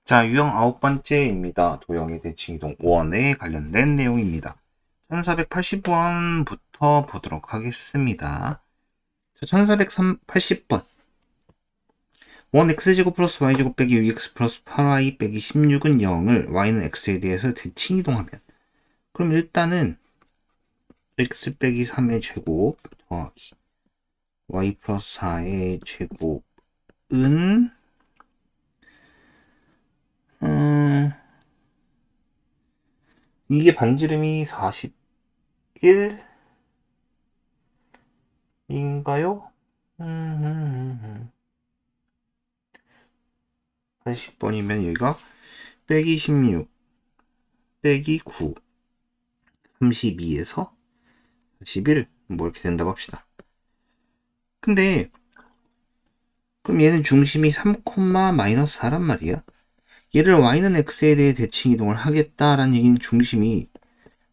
자, 유형 9번째입니다. 도형의 대칭이동 5원에 관련된 내용입니다. 1480번부터 보도록 하겠습니다. 자, 1480번. 1x제곱 플러스 y제곱 빼기 6x 플러스 8y 빼기 16은 0을 y는 x에 대해서 대칭이동하면, 그럼 일단은 x 빼기 3의 제곱 더하기 y 플러스 4의 제곱은 이게 반지름이 41인가요? 80번이면 여기가 빼기 16 빼기 9 32에서 41 뭐 이렇게 된다고 합시다. 근데 그럼 얘는 중심이 3, 마이너스 4란 말이야. 얘를 y는 x에 대해 대칭 이동을 하겠다라는 얘기는 중심이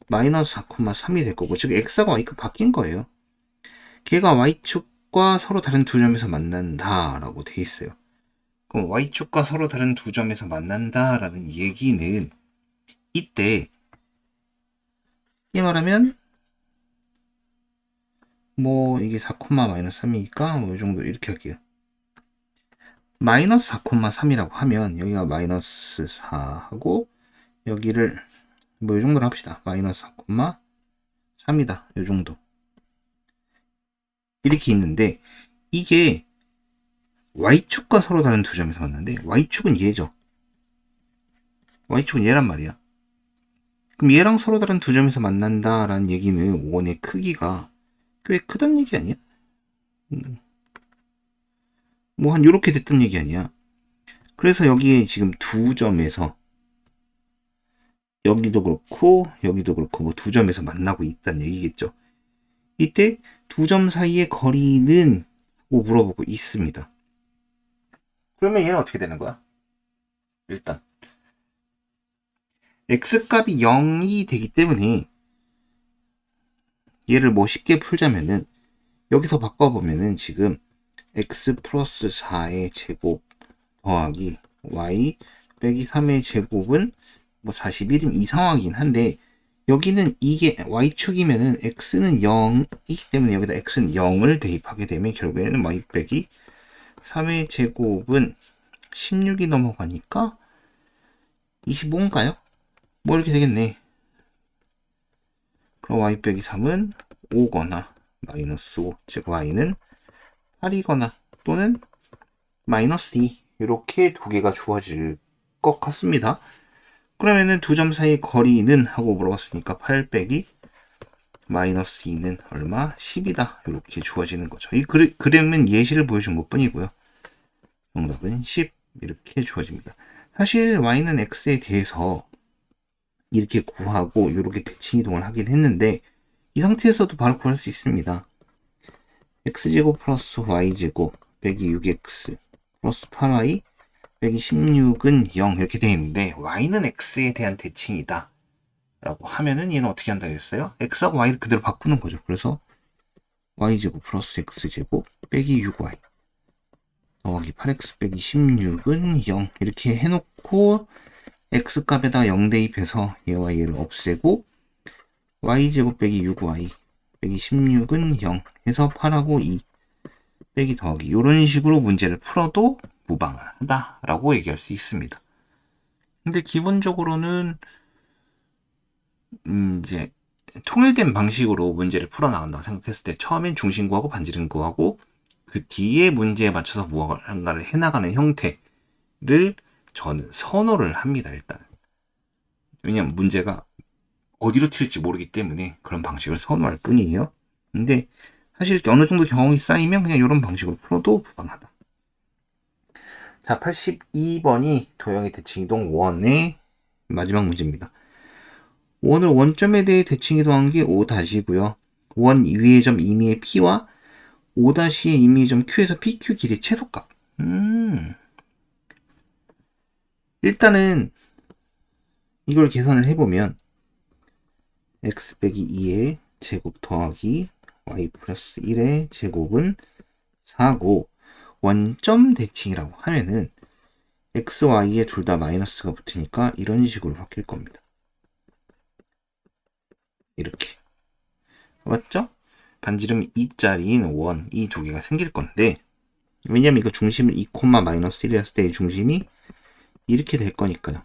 마이너스 4, 3이 될 거고, 즉 x가 y가 바뀐 거예요. 걔가 y축과 서로 다른 두 점에서 만난다라고 돼 있어요. 그럼 y축과 서로 다른 두 점에서 만난다라는 얘기는 이때 이게 말하면 뭐 이게 4, 마이너스 3이니까 뭐 이 정도 이렇게 할게요. 마이너스 4, 3이라고 하면 여기가 마이너스 4하고 여기를 뭐 이 정도로 합시다. 마이너스 4, 3이다. 이 정도. 이렇게 있는데 이게 y축과 서로 다른 두 점에서 만났는데 y축은 얘죠. y축은 얘란 말이야. 그럼 얘랑 서로 다른 두 점에서 만난다라는 얘기는 원의 크기가 꽤 크단 얘기 아니야? 뭐 한 요렇게 됐던 얘기 아니야. 그래서 여기에 지금 두 점에서 여기도 그렇고 여기도 그렇고 뭐 두 점에서 만나고 있다는 얘기겠죠. 이때 두 점 사이의 거리는 하고 물어보고 있습니다. 그러면 얘는 어떻게 되는 거야? 일단 x값이 0이 되기 때문에 얘를 뭐 쉽게 풀자면은 여기서 바꿔보면은 지금 x 플러스 4의 제곱 더하기 y 빼기 3의 제곱은 뭐 41인 이 상황이긴 한데, 여기는 이게 y축이면은 x는 0이기 때문에 여기다 x는 0을 대입하게 되면 결국에는 y 빼기 3의 제곱은 16이 넘어가니까 25인가요? 뭐 이렇게 되겠네. 그럼 y 빼기 3은 5거나 마이너스 5, 즉 y는 8이거나 또는 마이너스 2, 이렇게 두 개가 주어질 것 같습니다. 그러면은 두 점 사이 거리는 하고 물어봤으니까 8 빼기 마이너스 2는 얼마? 10이다. 이렇게 주어지는 거죠. 이 그림은 예시를 보여준 것 뿐이고요. 정답은 10 이렇게 주어집니다. 사실 y는 x에 대해서 이렇게 구하고 이렇게 대칭 이동을 하긴 했는데 이 상태에서도 바로 구할 수 있습니다. x제곱 플러스 y제곱 빼기 6x 플러스 8y 빼기 16은 0 이렇게 되어 있는데 y는 x에 대한 대칭이다 라고 하면은 얘는 어떻게 한다고 했어요? x하고 y를 그대로 바꾸는 거죠. 그래서 y제곱 플러스 x제곱 빼기 6y 더하기 8x 빼기 16은 0 이렇게 해놓고 x값에다 0 대입해서 얘와 얘를 없애고 y제곱 빼기 6y 빼기 16은 0 해서 8하고 2 빼기 더하기 이런 식으로 문제를 풀어도 무방하다라고 얘기할 수 있습니다. 근데 기본적으로는 이제 통일된 방식으로 문제를 풀어나간다고 생각했을 때 처음엔 중심 구하고 반지름 구하고 그 뒤에 문제에 맞춰서 무언가를 해나가는 형태를 저는 선호를 합니다. 일단 왜냐면 문제가 어디로 튈지 모르기 때문에 그런 방식을 선호할 뿐이에요. 근데 사실 어느 정도 경험이 쌓이면 그냥 이런 방식으로 풀어도 무방하다. 자, 82번이 도형의 대칭이동 1의 마지막 문제입니다. 오늘 원점에 대해 대칭 이동한 게 5-고요. 원 위의 점 임의의 P와 5-의 임의의 점 Q에서 PQ 길이의 최소값. 일단은 이걸 계산을 해보면 x 빼기 2의 제곱 더하기 y 플러스 1의 제곱은 4고 원점 대칭이라고 하면은 x, y에 둘 다 마이너스가 붙으니까 이런 식으로 바뀔 겁니다. 이렇게. 맞죠? 반지름 2짜리인 원, 이 두 개가 생길 건데, 왜냐면 이거 중심을 2, 마이너스 1이었을 때 중심이 이렇게 될 거니까요.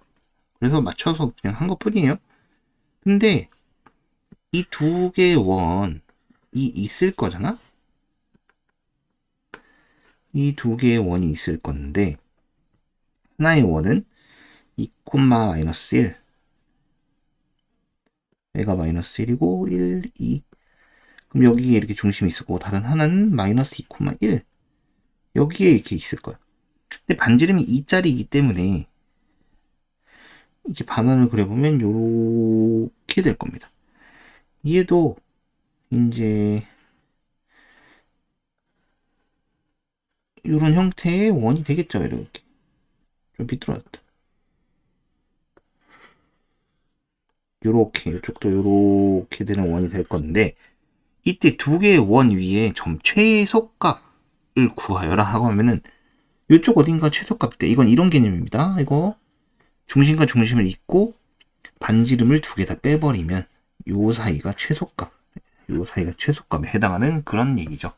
그래서 맞춰서 그냥 한 것 뿐이에요. 근데 이 두 개의 원이 있을 거잖아? 이 두 개의 원이 있을 건데, 하나의 원은 2, 마이너스 1, 얘가 마이너스 1이고 1, 2. 그럼 여기에 이렇게 중심이 있을 거고, 다른 하나는 마이너스 2, 1. 여기에 이렇게 있을 거야. 근데 반지름이 2짜리이기 때문에 이렇게 반환을 그려보면 요렇게 될 겁니다. 얘도 이제 이런 형태의 원이 되겠죠. 이렇게 좀 비뚤어졌다. 요렇게 이쪽도 요렇게 되는 원이 될 건데, 이때 두 개의 원 위에 점 최소값을 구하여라 하고 하면은 이쪽 어딘가 최소값 때 이건 이런 개념입니다. 이거 중심과 중심을 잇고 반지름을 두 개 다 빼버리면 요 사이가 최소값, 요 사이가 최소값에 해당하는 그런 얘기죠.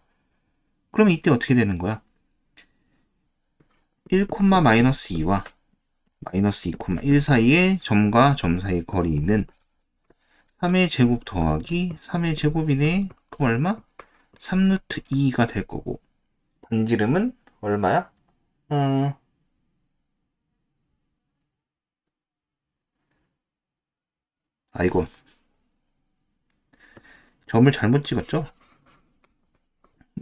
그러면 이때 어떻게 되는 거야? 1, 마이너스 2와 마이너스 2, 1 사이의 점과 점 사이의 거리는 3의 제곱 더하기 3의 제곱이네. 그럼 얼마? 3루트 2가 될 거고, 반지름은 얼마야? 아이고, 점을 잘못 찍었죠?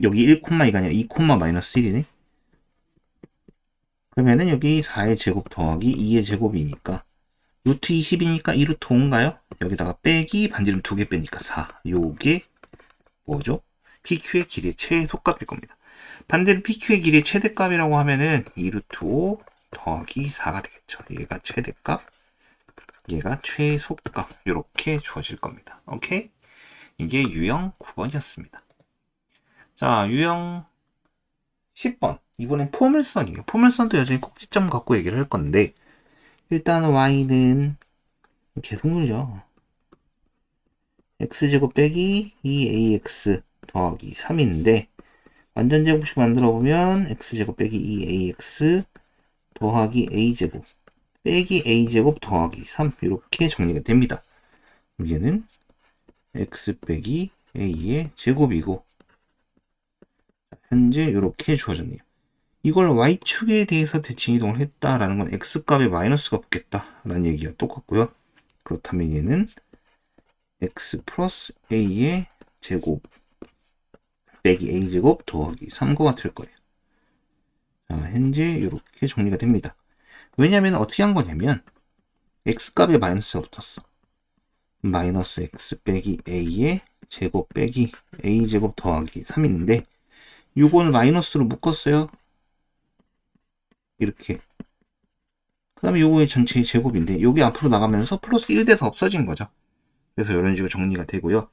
여기 1,2가 아니라 2, 마이너스 1이네. 그러면은 여기 4의 제곱 더하기 2의 제곱이니까 루트 20이니까 2루트 5인가요? 여기다가 빼기 반지름 2개 빼니까 4. 요게 뭐죠? PQ의 길이의 최소값일 겁니다. 반대로 PQ의 길이의 최대값이라고 하면은 2루트 5 더하기 4가 되겠죠. 얘가 최대값, 얘가 최소값. 이렇게 주어질 겁니다. 오케이? 이게 유형 9번이었습니다. 자, 유형 10번. 이번엔 포물선이에요. 포물선도 여전히 꼭지점 갖고 얘기를 할 건데, 일단 y는 계속 눌려. x제곱 빼기 2ax 더하기 3인데, 완전 제곱식 만들어 보면 x제곱 빼기 2ax 더하기 a제곱 빼기 a제곱 더하기 3 이렇게 정리가 됩니다. 얘는 x 빼기 a의 제곱이고, 현재 이렇게 주어졌네요. 이걸 y축에 대해서 대칭 이동을 했다라는 건 x값에 마이너스가 붙겠다라는 얘기가 똑같고요. 그렇다면 얘는 x 플러스 a의 제곱 빼기 a제곱 더하기 3과 같을 거예요. 자, 현재 이렇게 정리가 됩니다. 왜냐면 어떻게 한 거냐면 x값에 마이너스가 붙었어. 마이너스 x 빼기 a의 제곱 빼기 a제곱 더하기 3인데 요거를 마이너스로 묶었어요. 이렇게. 그 다음에 요거의 전체의 제곱인데 요게 앞으로 나가면서 플러스 1 돼서 없어진 거죠. 그래서 이런 식으로 정리가 되고요.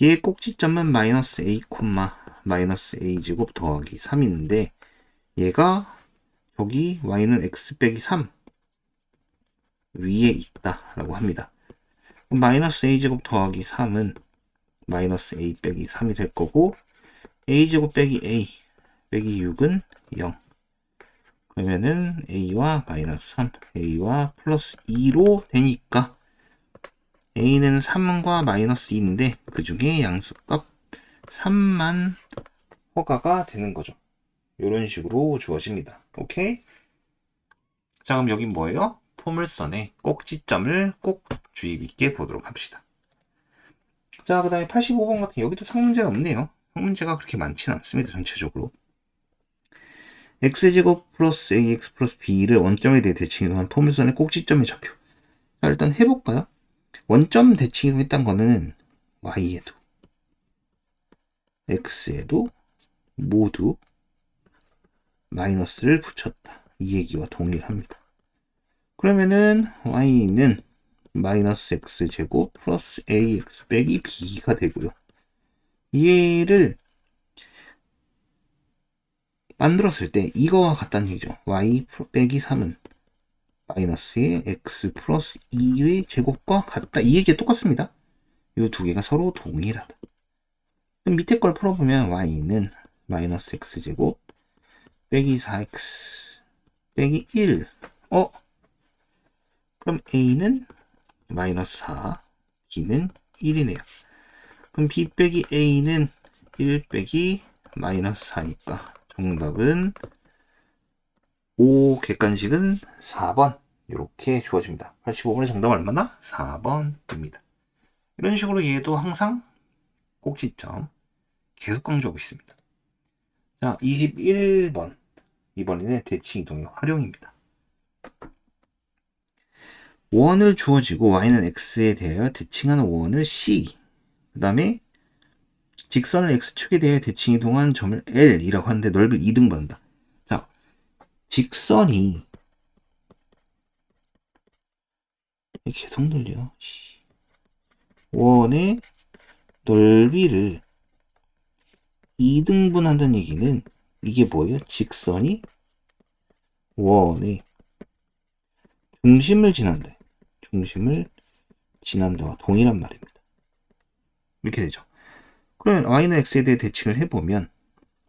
얘의 꼭지점은 마이너스 a, 마이너스 a제곱 더하기 3인데 얘가 저기 y는 x 빼기 3 위에 있다라고 합니다. 마이너스 a제곱 더하기 3은 마이너스 a 빼기 3이 될 거고, a제곱 빼기 a 빼기 6은 0. 그러면은 a와 마이너스 3, a와 플러스 2로 되니까 a는 3과 마이너스 2인데 그 중에 양수값 3만 허가가 되는 거죠. 이런 식으로 주어집니다. 오케이? 자, 그럼 여긴 뭐예요? 포물선의 꼭지점을 꼭 주의 깊게 보도록 합시다. 자, 그 다음에 85번 같은 여기도 상문제는 없네요. 상문제가 그렇게 많지는 않습니다. 전체적으로. x제곱 플러스 ax 플러스 b를 원점에 대해 대칭 이동한 포물선의 꼭지점의 좌표. 자, 일단 해볼까요? 원점 대칭 이동했던 거는 y에도 x에도 모두 마이너스를 붙였다. 이 얘기와 동일합니다. 그러면은 y는 마이너스 x제곱 플러스 ax 빼기 b가 되고요. 얘를 만들었을 때 이거와 같다는 얘기죠. y 빼기 3은 마이너스의 x 플러스 2의 제곱과 같다. 이 얘기가 똑같습니다. 이 두 개가 서로 동일하다. 그럼 밑에 걸 풀어보면 y는 마이너스 x제곱 빼기 4x 빼기 1. 그럼 a는 마이너스 4, b는 1이네요. 그럼 b 빼기 a는 1 빼기 마이너스 4니까 정답은 5 객관식은 4번 이렇게 주어집니다. 85번의 정답은 얼마나? 4번입니다. 이런 식으로 얘도 항상 꼭지점 계속 강조하고 있습니다. 자, 21번. 이번에는 대칭 이동의 활용입니다. 원을 주어지고 y는 x에 대하여 대칭하는 원을 c, 그 다음에 직선을 x축에 대하여 대칭 이동한 점을 l이라고 하는데 넓이를 2등분한다. 자, 직선이 계속 늘려. 원의 넓이를 2등분한다는 얘기는 이게 뭐예요? 직선이 원의 중심을 지난다. 중심을 지난다와 동일한 말입니다. 이렇게 되죠. 그러면 y는 x에 대해 대칭을 해보면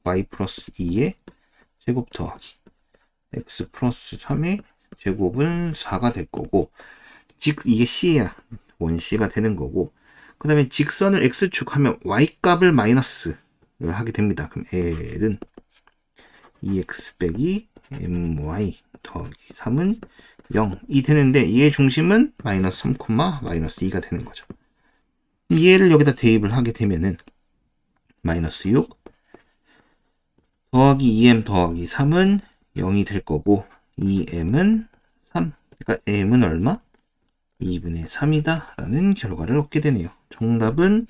y 플러스 2의 제곱 더하기 x 플러스 3의 제곱은 4가 될 거고, 이게 c야. 원c가 되는 거고, 그 다음에 직선을 x축 하면 y값을 마이너스를 하게 됩니다. 그럼 l은 2x 빼기 my 더하기 3은 0이 되는데, 얘의 중심은 마이너스 3, 마이너스 2가 되는 거죠. 얘를 여기다 대입을 하게 되면은 마이너스 6 더하기 2m 더하기 3은 0이 될 거고, 2m은 3, 그러니까 m은 얼마? 2분의 3이다 라는 결과를 얻게 되네요. 정답은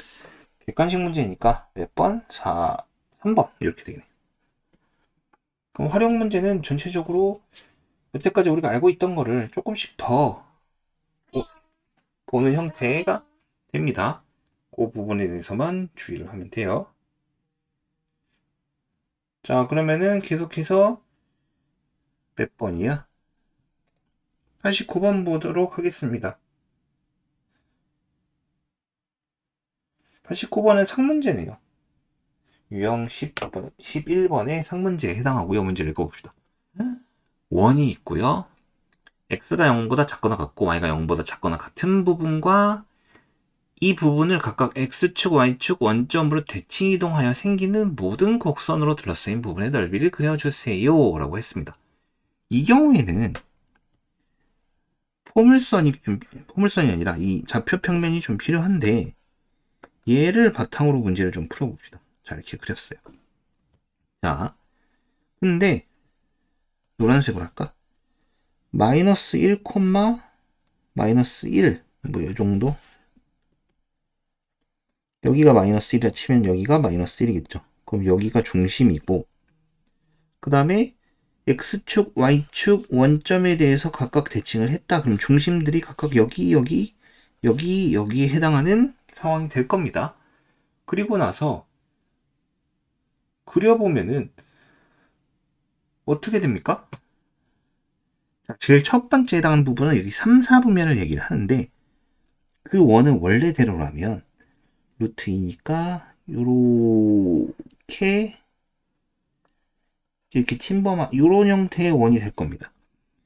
객관식 문제니까 몇 번? 3번 이렇게 되네요. 그럼 활용 문제는 전체적으로 여태까지 우리가 알고 있던 거를 조금씩 더 보는 형태가 됩니다. 그 부분에 대해서만 주의를 하면 돼요. 자, 그러면은 계속해서 몇 번이야? 89번 보도록 하겠습니다. 89번은 상문제네요. 유형 11번의 상문제에 해당하고요. 문제를 읽어봅시다. 원이 있고요. x가 0보다 작거나 같고 y가 0보다 작거나 같은 부분과 이 부분을 각각 x축, y축 원점으로 대칭 이동하여 생기는 모든 곡선으로 둘러싸인 부분의 넓이를 그려주세요 라고 했습니다. 이 경우에는 포물선이 아니라 이 좌표 평면이 좀 필요한데, 얘를 바탕으로 문제를 좀 풀어봅시다. 자, 이렇게 그렸어요. 자, 근데 노란색으로 할까? 마이너스 1, 마이너스 1, 뭐 이 정도? 여기가 마이너스 1이라 치면 여기가 마이너스 1이겠죠. 그럼 여기가 중심이고, 그 다음에 x축, y축 원점에 대해서 각각 대칭을 했다. 그럼 중심들이 각각 여기에 해당하는 상황이 될 겁니다. 그리고 나서 그려보면은 어떻게 됩니까? 제일 첫 번째 해당하는 부분은 여기 3, 4분면을 얘기를 하는데, 그 원은 원래대로라면 루트 2니까 이렇게 침범한 요런 형태의 원이 될 겁니다.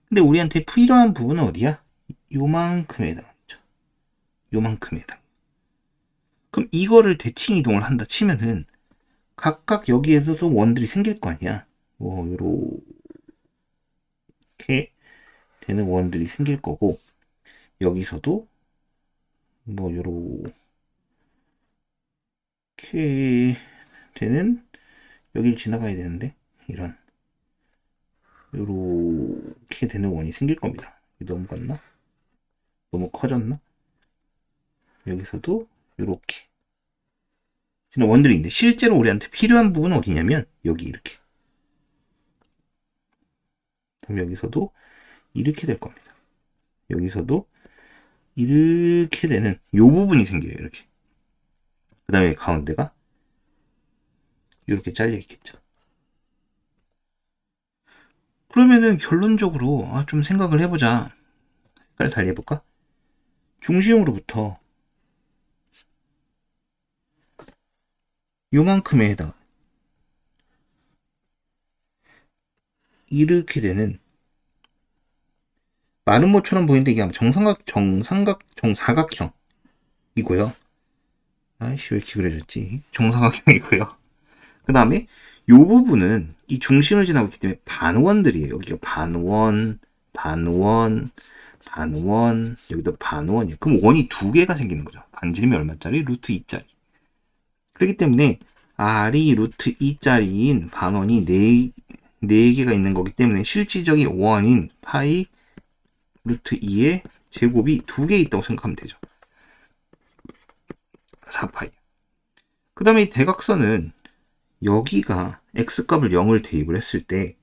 근데 우리한테 필요한 부분은 어디야? 요만큼에 해당하죠. 요만큼에 해당. 그럼 이거를 대칭 이동을 한다 치면은 각각 여기에서도 원들이 생길 거 아니야. 뭐 요렇게 되는 원들이 생길 거고, 여기서도 뭐 요렇게 되는, 여길 지나가야 되는데 이런 요렇게 되는 원이 생길 겁니다. 너무 갔나? 너무 커졌나? 여기서도 요렇게 지금 원들이 있는데, 실제로 우리한테 필요한 부분은 어디냐면 여기 이렇게. 그럼 여기서도 이렇게 될 겁니다. 여기서도 이렇게 되는 요 부분이 생겨요. 이렇게. 그 다음에 가운데가 이렇게 잘려 있겠죠. 그러면은 결론적으로 좀 생각을 해보자. 색깔 달리해볼까? 중심으로부터 요만큼에 해당 이렇게 되는 마름모처럼 보이는데 이게 정사각형이고요. 아이씨 왜 이렇게 그려졌지? 정사각형이고요. 그 다음에 요 부분은 이 중심을 지나고 있기 때문에 반원들이에요. 여기가 반원, 반원, 반원, 여기도 반원이에요. 그럼 원이 두 개가 생기는 거죠. 반지름이 얼마짜리? 루트 2짜리. 그렇기 때문에 R이 루트 2짜리인 반원이 4개가 있는 거기 때문에 실질적인 원인 파이 루트 2의 제곱이 2개 있다고 생각하면 되죠. 4파이. 그 다음에 이 대각선은 여기가 x값을 0을 대입을 했을 때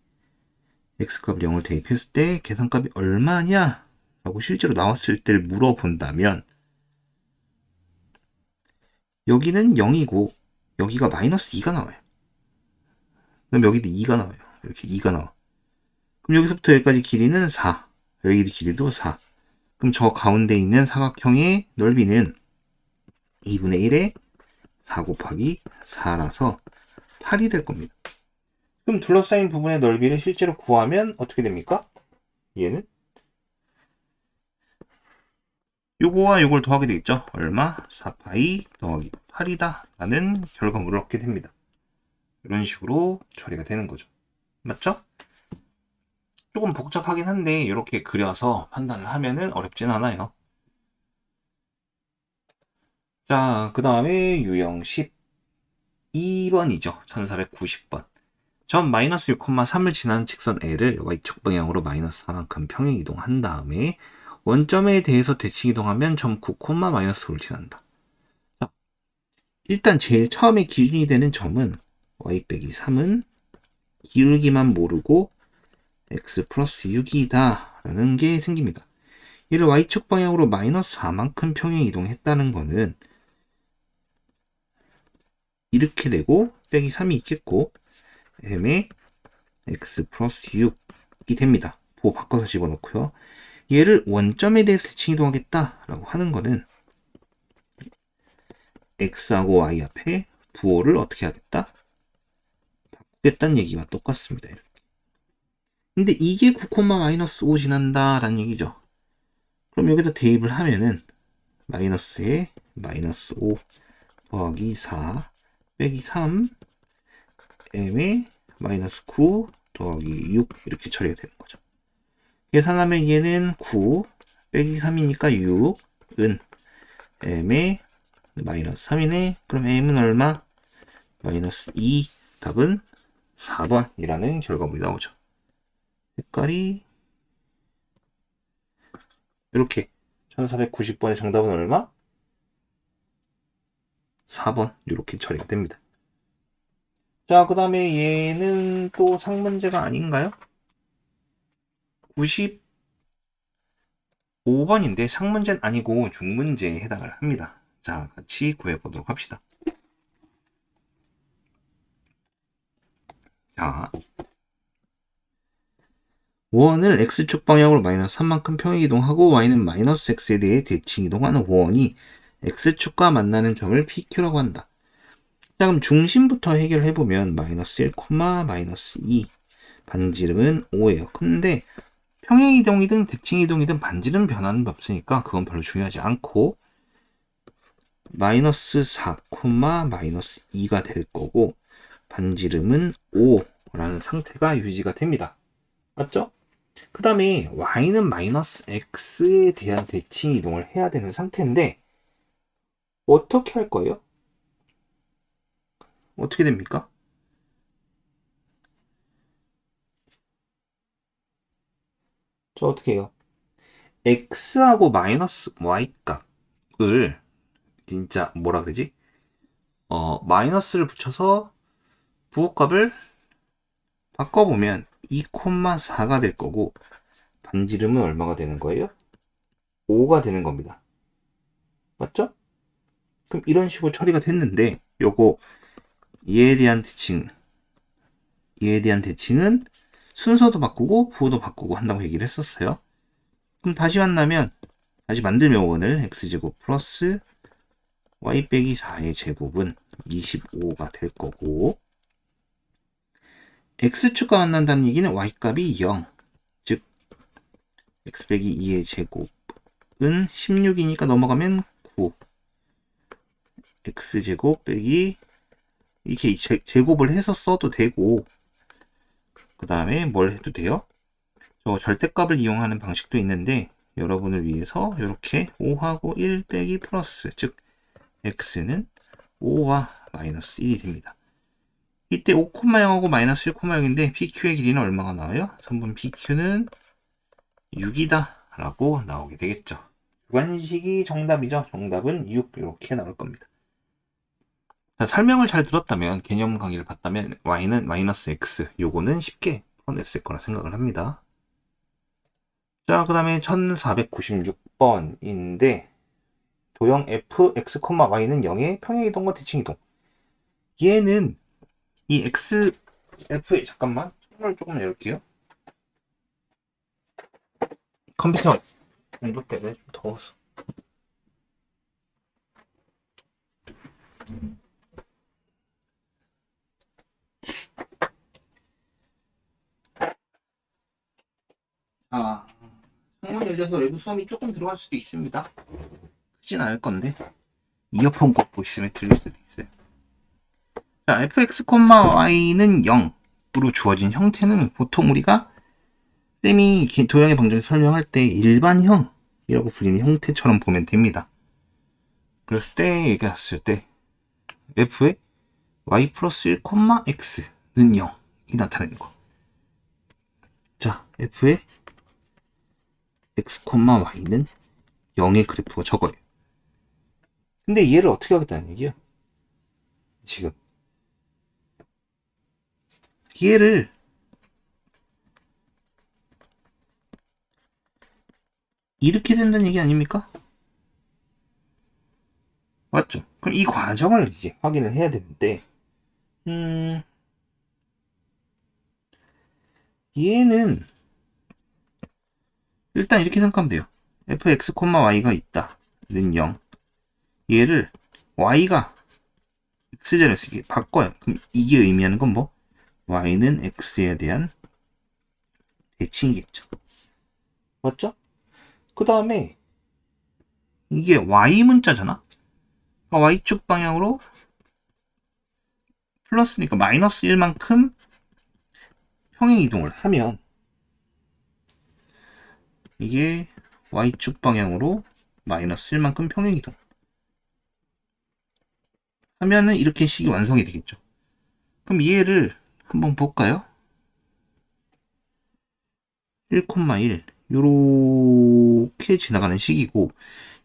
x값을 0을 대입했을 때 계산값이 얼마냐 라고 실제로 나왔을 때를 물어본다면 여기는 0이고 여기가 마이너스 2가 나와요. 그럼 여기도 2가 나와요. 이렇게 2가 나와. 그럼 여기서부터 여기까지 길이는 4. 여기도 길이도 4. 그럼 저 가운데 있는 사각형의 넓이는 2분의 1에 4 곱하기 4라서 8이 될 겁니다. 그럼 둘러싸인 부분의 넓이를 실제로 구하면 어떻게 됩니까? 얘는 요거와 요걸 더하게 되겠죠? 얼마? 4파이 더하기 8이다 라는 결과물을 얻게 됩니다. 이런 식으로 처리가 되는 거죠. 맞죠? 조금 복잡하긴 한데 이렇게 그려서 판단을 하면은 어렵진 않아요. 자, 그 다음에 유형 12번이죠. 1490번. 점 마이너스 6,3을 지나는 직선 L을 Y축 방향으로 마이너스 4만큼 평행 이동한 다음에 원점에 대해서 대칭 이동하면 점 9, 마이너스 5를 지난다. 자, 일단 제일 처음에 기준이 되는 점은 Y 빼기 3은 기울기만 모르고 X 플러스 6이다 라는 게 생깁니다. 얘를 Y축 방향으로 마이너스 4만큼 평행 이동했다는 거는 이렇게 되고 빼기 3이 있겠고 m에 x 플러스 6이 됩니다. 부호 바꿔서 집어넣고요. 얘를 원점에 대해서 대칭 이동하겠다라고 하는 거는 x하고 y 앞에 부호를 어떻게 하겠다? 바꾸겠다는 얘기와 똑같습니다. 이렇게. 근데 이게 9, 마이너스 5 지난다라는 얘기죠. 그럼 여기다 대입을 하면은 마이너스에 마이너스 5 더하기 4 빼기 3 m에 마이너스 9 더하기 6 이렇게 처리가 되는 거죠. 계산하면 얘는 9 빼기 3이니까 6은 m에 마이너스 3이네. 그럼 m은 얼마? 마이너스 2. 답은 4번이라는 결과물이 나오죠. 색깔이 이렇게 1490번의 정답은 얼마? 4번 이렇게 처리가 됩니다. 자, 그 다음에 얘는 또 상문제가 아닌가요? 95번인데 상문제는 아니고 중문제에 해당을 합니다. 자, 같이 구해보도록 합시다. 자, 원을 x축 방향으로 마이너스 3만큼 평행 이동하고 y는 마이너스 x에 대해 대칭 이동하는 원이 x축과 만나는 점을 PQ라고 한다. 자, 그럼 중심부터 해결해보면 마이너스 1, 마이너스 2 반지름은 5예요. 근데 평행 이동이든 대칭 이동이든 반지름 변화는 없으니까 그건 별로 중요하지 않고 마이너스 4, 마이너스 2가 될 거고 반지름은 5라는 상태가 유지가 됩니다. 맞죠? 그 다음에 y는 마이너스 x에 대한 대칭 이동을 해야 되는 상태인데 어떻게 할 거예요? 어떻게 됩니까? 저 어떻게 해요? x하고 마이너스 y 값을 진짜 뭐라 그러지? 마이너스를 붙여서 부호값을 바꿔보면 2,4가 될 거고 반지름은 얼마가 되는 거예요? 5가 되는 겁니다. 맞죠? 그럼 이런 식으로 처리가 됐는데 요거 얘에 대한 대칭은 순서도 바꾸고 부호도 바꾸고 한다고 얘기를 했었어요. 그럼 다시 만나면 다시 만들면 원을 x제곱 플러스 y 빼기 4의 제곱은 25가 될 거고, x축과 만난다는 얘기는 y값이 0, 즉 x 빼기 2의 제곱은 16이니까 넘어가면 9, x제곱 빼기 이렇게 제곱을 해서 써도 되고, 그 다음에 뭘 해도 돼요? 저 절대값을 이용하는 방식도 있는데 여러분을 위해서 이렇게 5하고 1 빼기 플러스, 즉 x는 5와 마이너스 1이 됩니다. 이때 5,0하고 마이너스 1,0인데 PQ의 길이는 얼마가 나와요? 3분 PQ는 6이다 라고 나오게 되겠죠. 주관식이 정답이죠. 정답은 6 이렇게 나올 겁니다. 자, 설명을 잘 들었다면, 개념 강의를 봤다면 y는 마이너스 x, 요거는 쉽게 풀어냈을 거라 생각을 합니다. 자, 그 다음에 1496번인데 도형 f, x, y는 0의 평행이동과 대칭이동. 얘는 이 x, f의 잠깐만 창문을 조금 열게요. 컴퓨터 온도 때문에 좀 더워서. 창문 열려서 외부 소음이 조금 들어갈 수도 있습니다. 크진 않을 건데 이어폰 꽂고 있으면 들릴 수도 있어요. 자, fx, y는 0으로 주어진 형태는 보통 우리가 쌤이 도형의 방정식 설명할 때 일반형이라고 불리는 형태처럼 보면 됩니다. 그랬을 때 얘기했을 때 f의 y 플러스 1, x는 0이 나타내는 거. 자, f의 x, y는 0의 그래프가 저거예요. 근데 얘를 어떻게 하겠다는 얘기야? 지금 얘를 이렇게 된다는 얘기 아닙니까? 맞죠? 그럼 이 과정을 이제 확인을 해야 되는데, 얘는 일단 이렇게 생각하면 돼요. fx, y가 있다는 0. 얘를 y가 x제로에서 이게 바꿔요. 그럼 이게 의미하는 건 뭐? y는 x에 대한 대칭이겠죠. 맞죠? 그 다음에 이게 y 문자잖아. 그러니까 y축 방향으로 플러스니까 마이너스 1만큼 평행 이동을 하면 이게 y축 방향으로 마이너스 1만큼 평행 이동 하면은 이렇게 식이 완성이 되겠죠. 그럼 얘를 한번 볼까요? 1,1 요렇게 지나가는 식이고,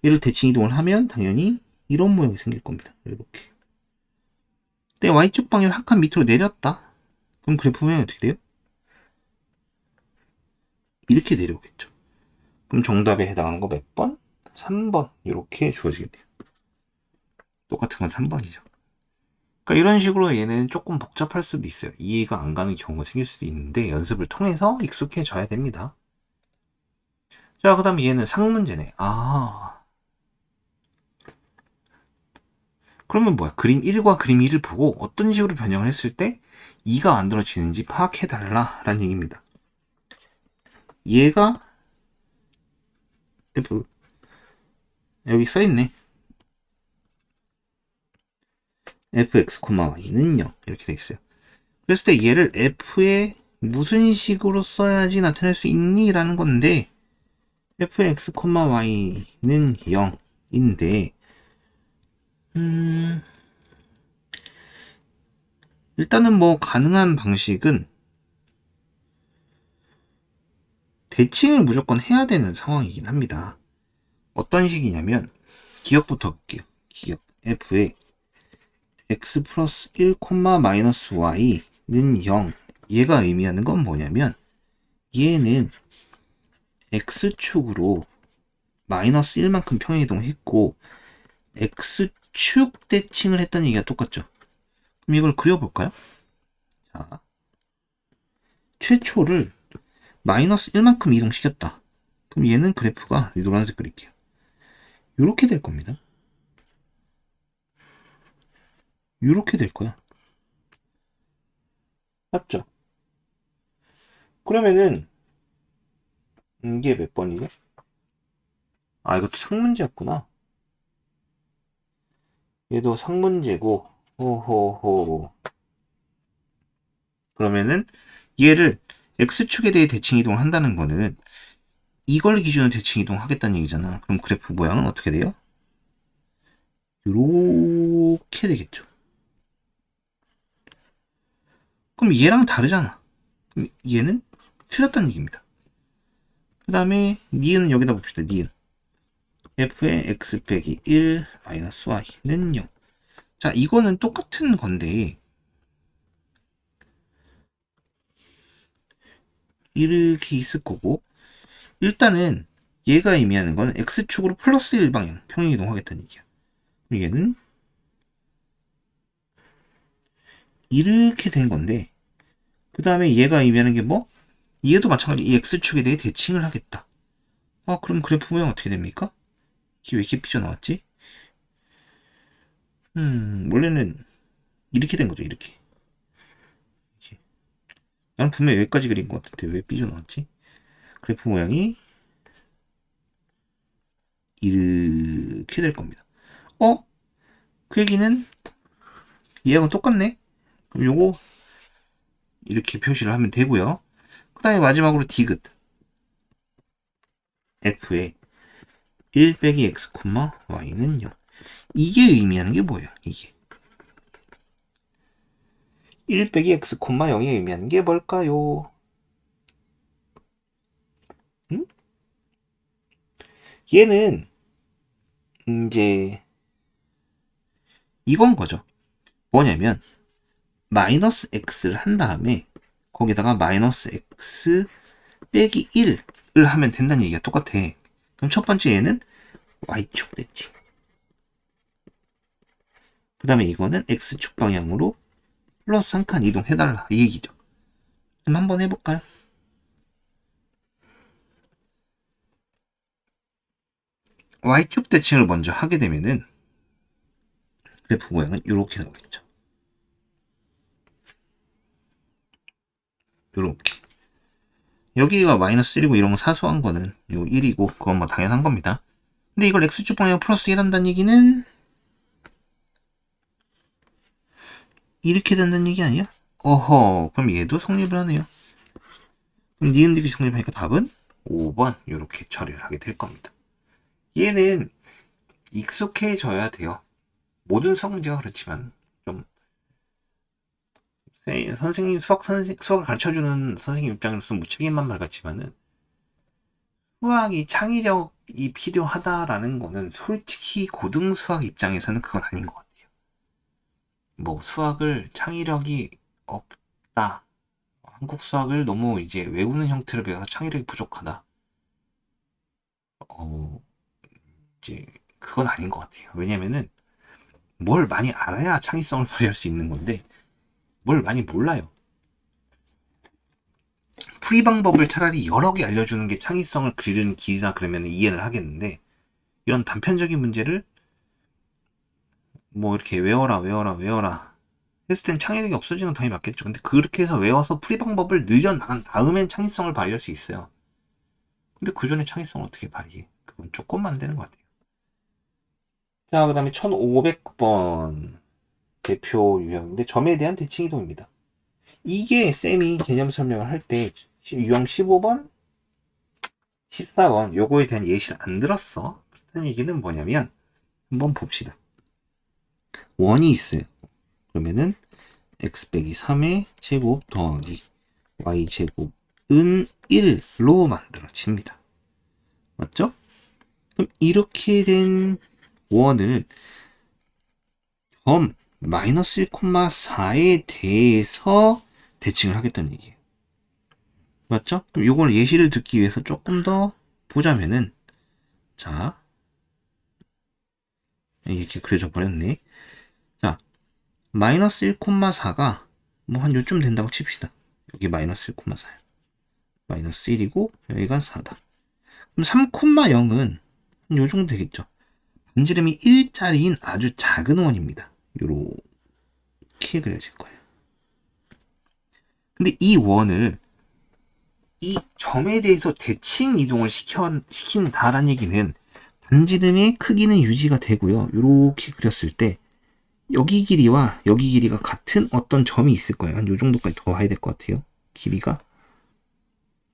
얘를 대칭 이동을 하면 당연히 이런 모양이 생길 겁니다. 이렇게. 근데 y축 방향을 한 칸 밑으로 내렸다. 그럼 그래프 모양이 어떻게 돼요? 이렇게 내려오겠죠. 그럼 정답에 해당하는 거 몇 번? 3번 이렇게 주어지겠네요. 똑같은 건 3번이죠. 그러니까 이런 식으로 얘는 조금 복잡할 수도 있어요. 이해가 안 가는 경우가 생길 수도 있는데 연습을 통해서 익숙해져야 됩니다. 자, 그 다음에 얘는 상문제네. 그러면 뭐야? 그림 1과 그림 2를 보고 어떤 식으로 변형을 했을 때 2가 만들어지는지 파악해달라 라는 얘기입니다. 얘가 F 여기 써있네. fx, y는 0 이렇게 돼 있어요. 그랬을 때 얘를 f에 무슨 식으로 써야지 나타낼 수 있니? 라는 건데 fx, y는 0인데 일단은 뭐 가능한 방식은 대칭을 무조건 해야 되는 상황이긴 합니다. 어떤 식이냐면 기억부터 볼게요. 기억 f의 x 플러스 1, 마이너스 y는 0. 얘가 의미하는 건 뭐냐면 얘는 x축으로 마이너스 1만큼 평행이동했고 x축 대칭을 했다는 얘기가 똑같죠. 그럼 이걸 그려볼까요? 자, 최초를 마이너스 1만큼 이동시켰다. 그럼 얘는 그래프가 노란색 그릴게요. 이렇게 될 겁니다. 이렇게 될 거야. 맞죠? 그러면은 이게 몇 번이지? 아, 이것도 상문제였구나. 얘도 상문제고, 호호호. 그러면은 얘를 x축에 대해 대칭 이동을 한다는 거는 이걸 기준으로 대칭 이동하겠다는 얘기잖아. 그럼 그래프 모양은 어떻게 돼요? 이렇게 되겠죠. 그럼 얘랑 다르잖아. 그럼 얘는 틀렸다는 얘기입니다. 그 다음에 니은은 여기다 봅시다. 니은. f의 x 빼기 1 마이너스 y는 0. 자, 이거는 똑같은 건데 이렇게 있을 거고, 일단은 얘가 의미하는 거는 x축으로 플러스 1방향 평행 이동하겠다는 얘기야. 얘는 이렇게 된 건데, 그 다음에 얘가 의미하는 게 뭐? 얘도 마찬가지 이 x축에 대해 대칭을 하겠다. 아, 그럼 그래프 모양 어떻게 됩니까? 이게 왜 이렇게 삐져나왔지? 원래는 이렇게 된 거죠, 이렇게. 나는 분명히 여기까지 그린 것 같은데 왜 삐져나왔지? 그래프 모양이 이렇게 될 겁니다. 어? 그 얘기는 얘하고 똑같네? 그럼 요거 이렇게 표시를 하면 되고요. 그 다음에 마지막으로 디귿. f의 1 빼기 x, y는 0. 이게 의미하는 게 뭐예요? 이게 1 빼기 x, 0이 의미하는 게 뭘까요? 음? 얘는 이제 이건 거죠. 뭐냐면 마이너스 x를 한 다음에 거기다가 마이너스 x 빼기 1을 하면 된다는 얘기가 똑같아. 그럼 첫 번째 얘는 y축 대칭. 그 다음에 이거는 x축 방향으로 플러스 한 칸 이동해달라 이 얘기죠. 그럼 한번 해볼까요? y축 대칭을 먼저 하게 되면은 그래프 모양은 이렇게 나오겠죠. 이렇게. 여기가 마이너스 1이고 이런 거 사소한 거는 요 1이고 그건 뭐 당연한 겁니다. 근데 이걸 x축 방향 플러스 1 한다는 얘기는 이렇게 된다는 얘기 아니야? 어허, 그럼 얘도 성립을 하네요. 그럼 니은들이 성립하니까 답은 5번 이렇게 처리를 하게 될 겁니다. 얘는 익숙해져야 돼요. 모든 수학 문제가 그렇지만 좀 선생님 수학을 가르쳐주는 선생님 입장으로서 무책임한 말 같지만은 수학이 창의력이 필요하다라는 거는 솔직히 고등 수학 입장에서는 그건 아닌 것 같아요. 뭐 수학을 창의력이 없다. 한국 수학을 너무 이제 외우는 형태로 배워서 창의력이 부족하다. 이제 그건 아닌 것 같아요. 왜냐면은 뭘 많이 알아야 창의성을 발휘할 수 있는 건데 뭘 많이 몰라요. 풀이 방법을 차라리 여러 개 알려주는 게 창의성을 기르는 길이라 그러면 이해를 하겠는데 이런 단편적인 문제를 뭐 이렇게 외워라 했을 땐 창의력이 없어지는 건 당연히 맞겠죠. 근데 그렇게 해서 외워서 풀이 방법을 늘려나간 다음엔 창의성을 발휘할 수 있어요. 근데 그 전에 창의성을 어떻게 발휘해? 그건 조금 안 되는 것 같아요. 자, 그 다음에 1500번 대표 유형인데 점에 대한 대칭 이동입니다. 이게 쌤이 개념 설명을 할 때 유형 15번, 14번 요거에 대한 예시를 안 들었어. 그렇다는 얘기는 뭐냐면 한번 봅시다. 원이 있어요. 그러면은 x 빼기 3의 제곱 더하기 y 제곱은 1로 만들어집니다. 맞죠? 그럼 이렇게 된 원을 점 마이너스 1,4에 대해서 대칭을 하겠다는 얘기예요. 맞죠? 그럼 요걸 예시를 듣기 위해서 조금 더 보자면은 자 이렇게 그려져 버렸네. 자 마이너스 1,4가 뭐 한 요쯤 된다고 칩시다. 여기 마이너스 1,4야. 마이너스 1이고 여기가 4다. 그럼 3,0은 요 정도 되겠죠. 반지름이 1짜리인 아주 작은 원입니다. 요렇게 그려질 거예요. 근데 이 원을 이 점에 대해서 대칭 이동을 시킨다라는 얘기는 반지름의 크기는 유지가 되고요. 이렇게 그렸을 때 여기 길이와 여기 길이가 같은 어떤 점이 있을 거예요. 한 요 정도까지 더 와야 될 것 같아요. 길이가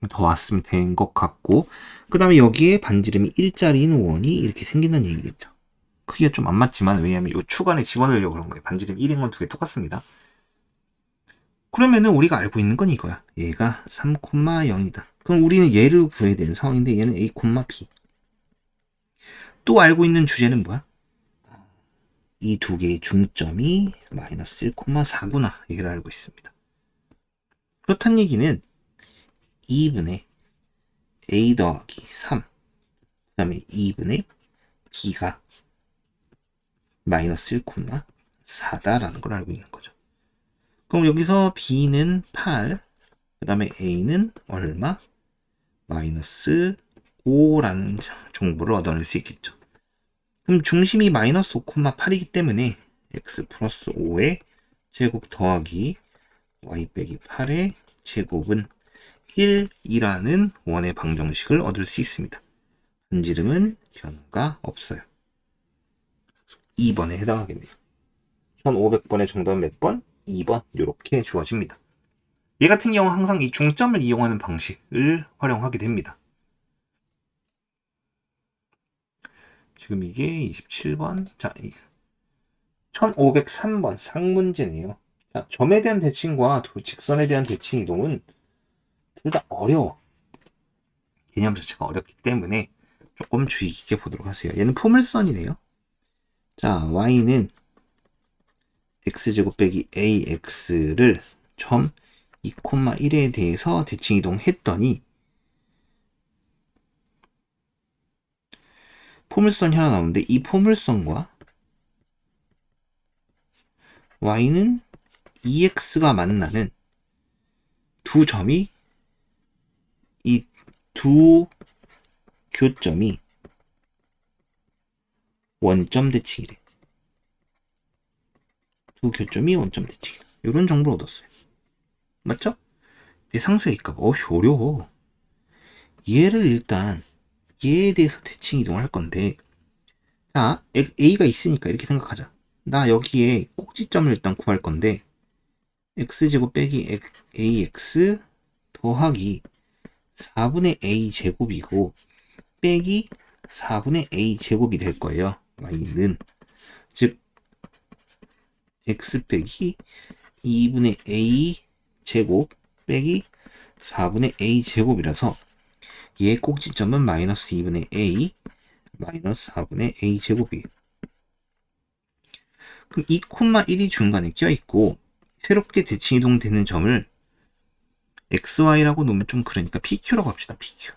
더 왔으면 된 것 같고, 그 다음에 여기에 반지름이 1짜리인 원이 이렇게 생긴다는 얘기겠죠. 크기가 좀 안 맞지만 왜냐하면 이 축안에 집어넣으려고 그런 거예요. 반지름 1인 건 두 개 똑같습니다. 그러면은 우리가 알고 있는 건 이거야. 얘가 3,0이다. 그럼 우리는 얘를 구해야 되는 상황인데 얘는 a, b. 또 알고 있는 주제는 뭐야? 이 두 개의 중점이 마이너스 1,4구나. 얘를 알고 있습니다. 그렇다는 얘기는 2분의 a 더하기 3, 그 다음에 2분의 b가 마이너스 1,4다라는 걸 알고 있는 거죠. 그럼 여기서 b는 8, 그 다음에 a는 얼마? 마이너스 5라는 정보를 얻어낼 수 있겠죠. 그럼 중심이 마이너스 5,8이기 때문에 x 플러스 5의 제곱 더하기 y 빼기 8의 제곱은 1이라는 원의 방정식을 얻을 수 있습니다. 반지름은 변화가 없어요. 2번에 해당하겠네요. 1500번의 정답은 몇 번? 2번 이렇게 주어집니다. 얘 같은 경우는 항상 이 중점을 이용하는 방식을 활용하게 됩니다. 지금 이게 27번. 자, 1503번 쌍문제네요. 자, 점에 대한 대칭과 직선에 대한 대칭 이동은 둘 다 어려워. 개념 자체가 어렵기 때문에 조금 주의 깊게 보도록 하세요. 얘는 포물선이네요. 자, y는 x제곱 빼기 ax를 점 2,1에 대해서 대칭 이동했더니 포물선이 하나 나오는데 이 포물선과 y는 2x가 만나는 두 점이 이 두 교점이 원점 대칭이래. 두 교점이 원점 대칭이다. 이런 정보를 얻었어요. 맞죠? 내 상수의 값. 어려워. 얘를 일단 얘에 대해서 대칭 이동을 할 건데, 자, a가 있으니까 이렇게 생각하자. 나 여기에 꼭지점을 일단 구할 건데 x제곱 빼기 ax 더하기 4분의 a 제곱이고 빼기 4분의 a 제곱이 될 거예요. y는 즉 x 빼기 2분의 a 제곱 빼기 4분의 a 제곱이라서 얘 꼭지점은 마이너스 2분의 a 마이너스 4분의 a 제곱이에요. 그럼 2,1이 중간에 껴있고 새롭게 대칭 이동되는 점을 xy라고 놓으면 좀 그러니까 pq라고 합시다. pq.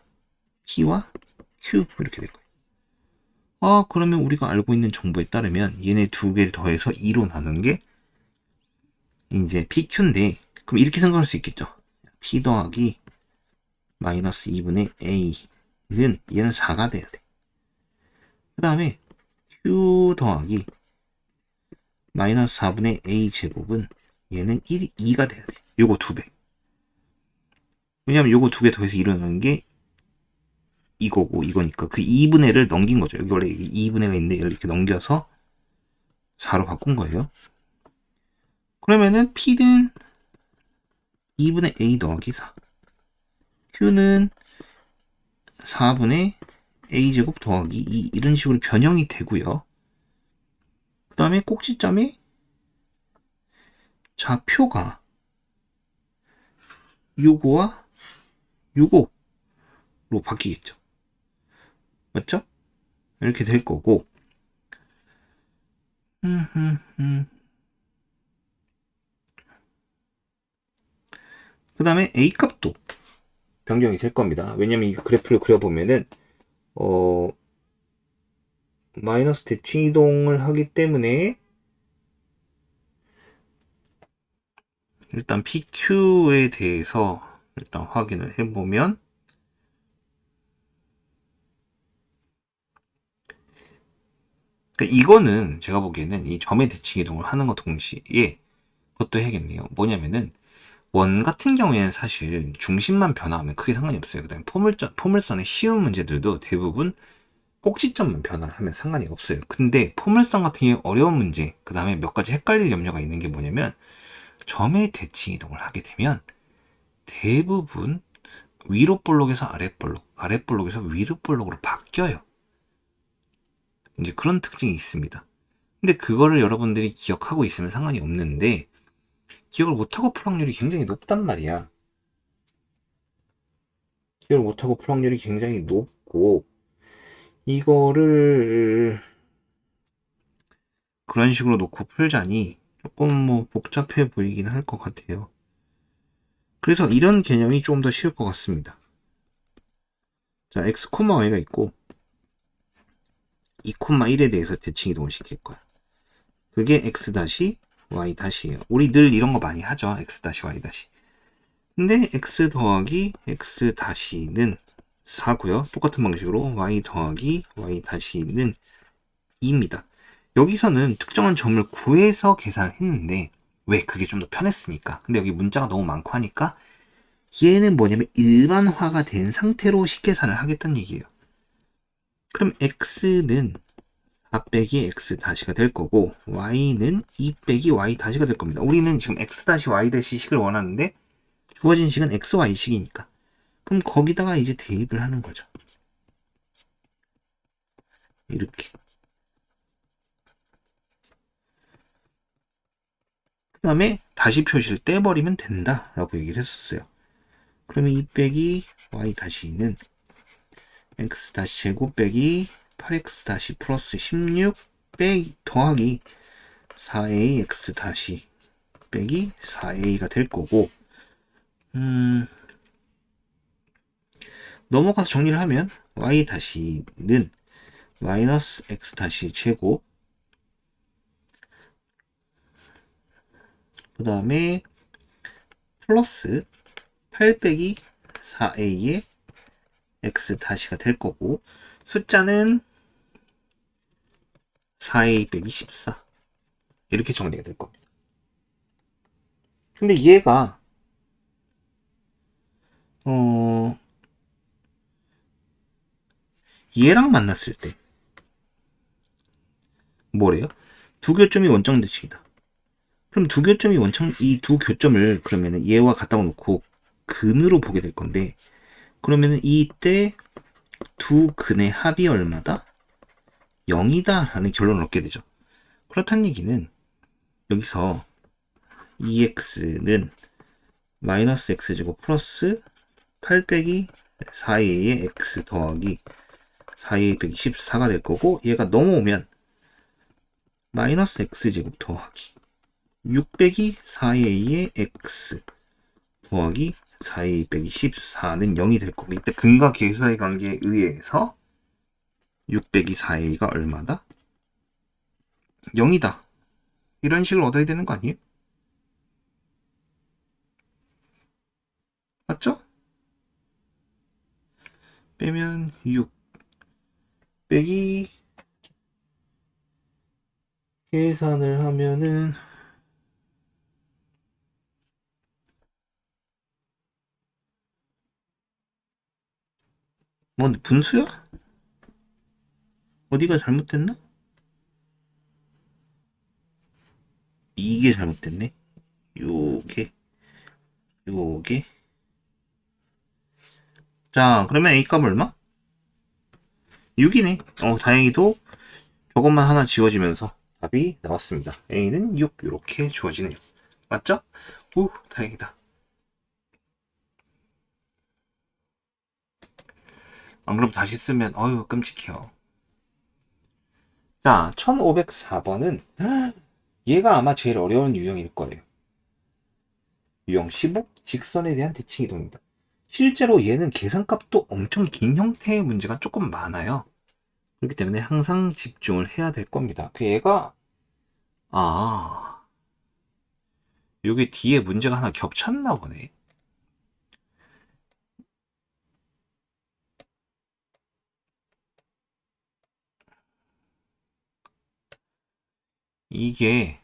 p와 q 이렇게 될 거예요. 그러면 우리가 알고 있는 정보에 따르면 얘네 두 개를 더해서 2로 나눈 게 이제 pq인데 그럼 이렇게 생각할 수 있겠죠. p 더하기 마이너스 2분의 a는 얘는 4가 돼야 돼. 그 다음에 q 더하기 마이너스 4분의 a 제곱은 얘는 2가 돼야 돼. 요거 2배. 왜냐면 요거 2개 더해서 일어나는 게 이거고 이거니까 그 2분의를 넘긴 거죠. 여기 원래 2분의가 있는데 이렇게 넘겨서 4로 바꾼 거예요. 그러면은 P는 2분의 A 더하기 4. Q는 4분의 A제곱 더하기 2 이런 식으로 변형이 되고요. 그 다음에 꼭지점의 좌표가 요거와 요거로 바뀌겠죠. 맞죠? 이렇게 될 거고 그 다음에 A 값도 변경이 될 겁니다. 왜냐면 이 그래프를 그려보면은 마이너스 대칭 이동을 하기 때문에 일단 PQ에 대해서 일단 확인을 해보면 그러니까 이거는 제가 보기에는 이 점의 대칭 이동을 하는 것 동시에 그것도 해야겠네요. 뭐냐면은 원 같은 경우에는 사실 중심만 변화하면 크게 상관이 없어요. 그 다음에 포물선의 쉬운 문제들도 대부분 꼭지점만 변화를 하면 상관이 없어요. 근데 포물선 같은 경우 어려운 문제, 그 다음에 몇 가지 헷갈릴 염려가 있는 게 뭐냐면 점의 대칭 이동을 하게 되면 대부분 위로 볼록에서 아래 볼록, 아래 볼록에서 위로 볼록으로 바뀌어요. 이제 그런 특징이 있습니다. 근데 그거를 여러분들이 기억하고 있으면 상관이 없는데 기억을 못하고 풀 확률이 굉장히 높단 말이야. 기억을 못하고 풀 확률이 굉장히 높고 이거를 그런 식으로 놓고 풀자니 조금 뭐 복잡해 보이긴 할 것 같아요. 그래서 이런 개념이 좀 더 쉬울 것 같습니다. 자, x, y가 있고 2, 1에 대해서 대칭 이동을 시킬 거야. 그게 x 다시 y 다시예요. 우리 늘 이런 거 많이 하죠. x 다시 y 다시. 근데 x 더하기 x 다시는 4고요. 똑같은 방식으로 y 더하기 y 다시는 2입니다. 여기서는 특정한 점을 구해서 계산을 했는데 왜? 그게 좀 더 편했으니까. 근데 여기 문자가 너무 많고 하니까 얘는 뭐냐면 일반화가 된 상태로 식계산을 하겠다는 얘기예요. 그럼 x는 4 빼기 x 다시가 될 거고 y는 2 빼기 y 다시가 될 겁니다. 우리는 지금 x 다시 y 다시 식을 원하는데 주어진 식은 x, y 식이니까 그럼 거기다가 이제 대입을 하는 거죠. 이렇게. 그 다음에 다시 표시를 떼버리면 된다라고 얘기를 했었어요. 그러면 2 빼기 y 다시는 x 다시 제곱 빼기 8x 다시 플러스 16 빼기 더하기 4a x 다시 빼기 4a가 될 거고 넘어가서 정리를 하면 y 다시는 마이너스 x 다시 제곱 그 다음에 플러스 8 빼기 4a의 x 다시가 될 거고 숫자는 4a 빼기 14 이렇게 정리가 될 겁니다. 근데 얘가 얘랑 만났을 때 뭐래요? 두 교점이 원점 대칭이다. 그럼 두 교점이 이 두 교점을 그러면은 얘와 갖다 놓고 근으로 보게 될 건데 그러면은 이때 두 근의 합이 얼마다? 0이다 라는 결론을 얻게 되죠. 그렇다는 얘기는 여기서 2x는 마이너스 x제곱 플러스 8 빼기 4a의 x 더하기 4a 빼기 14가 될 거고 얘가 넘어오면 마이너스 x제곱 더하기 6 빼기 4a의 x 더하기 4a 빼기 14는 0이 될 거고 이때 근과 계수의 관계에 의해서 6 빼기 4a가 얼마다? 0이다. 이런 식을 얻어야 되는 거 아니에요? 맞죠? 빼면 6 빼기 계산을 하면은 뭐 분수야? 어디가 잘못됐나? 이게 잘못됐네. 요게 요게 자 그러면 A값 얼마? 6이네. 다행히도 저것만 하나 지워지면서 답이 나왔습니다. A는 6 이렇게 주어지네요. 맞죠? 오 다행이다. 안 그럼 다시 쓰면 어휴 끔찍해요. 자 1504번은 얘가 아마 제일 어려운 유형일 거예요. 유형 15 직선에 대한 대칭 이동입니다. 실제로 얘는 계산값도 엄청 긴 형태의 문제가 조금 많아요. 그렇기 때문에 항상 집중을 해야 될 겁니다. 그 얘가 여기 뒤에 문제가 하나 겹쳤나 보네. 이게